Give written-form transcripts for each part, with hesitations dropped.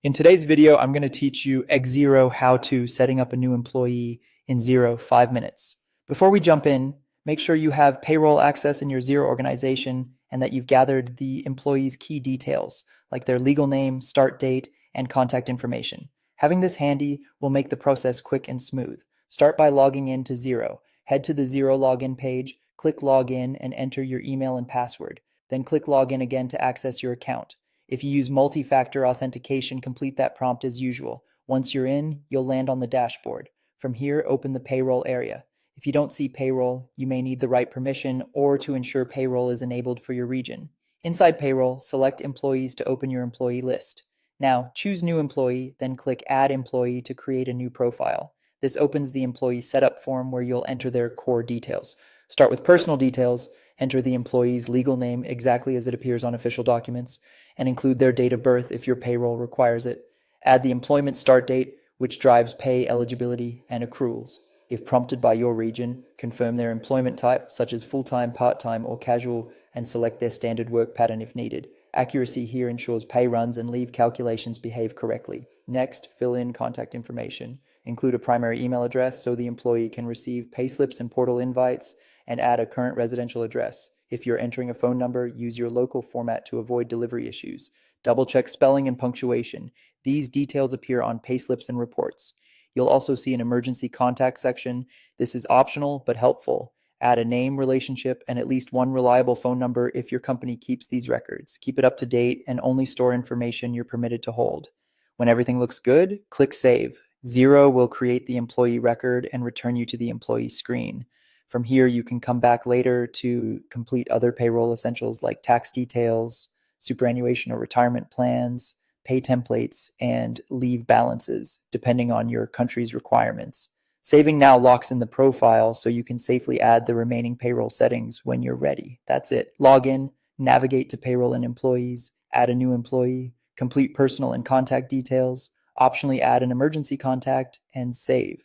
In today's video, I'm going to teach you Xero how-to setting up a new employee in Xero 5 minutes. Before we jump in, make sure you have payroll access in your Xero organization and that you've gathered the employee's key details, like their legal name, start date, and contact information. Having this handy will make the process quick and smooth. Start by logging in to Xero. Head to the Xero login page, click Login, and enter your email and password. Then click Login again to access your account. If you use multi-factor authentication, complete that prompt as usual. Once you're in, you'll land on the dashboard. From here, open the payroll area. If you don't see payroll, you may need the right permission or to ensure payroll is enabled for your region. Inside payroll, select employees to open your employee list. Now, choose new employee, then click add employee to create a new profile. This opens the employee setup form where you'll enter their core details. Start with personal details, enter the employee's legal name exactly as it appears on official documents, and include their date of birth if your payroll requires it. Add the employment start date, which drives pay eligibility and accruals. If prompted by your region, confirm their employment type, such as full-time, part-time, or casual, and select their standard work pattern if needed. Accuracy here ensures pay runs and leave calculations behave correctly. Next, fill in contact information. Include a primary email address so the employee can receive payslips and portal invites, and add a current residential address. If you're entering a phone number, use your local format to avoid delivery issues. Double-check spelling and punctuation. These details appear on payslips and reports. You'll also see an emergency contact section. This is optional but helpful. Add a name, relationship, and at least one reliable phone number if your company keeps these records. Keep it up to date and only store information you're permitted to hold. When everything looks good, click Save. Xero will create the employee record and return you to the employee screen. From here, you can come back later to complete other payroll essentials like tax details, superannuation or retirement plans, pay templates, and leave balances, depending on your country's requirements. Saving now locks in the profile so you can safely add the remaining payroll settings when you're ready. That's it. Log in, navigate to payroll and employees, add a new employee, complete personal and contact details, optionally add an emergency contact, and save.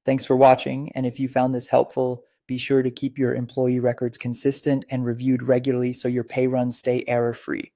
Thanks for watching, and if you found this helpful, be sure to keep your employee records consistent and reviewed regularly so your pay runs stay error-free.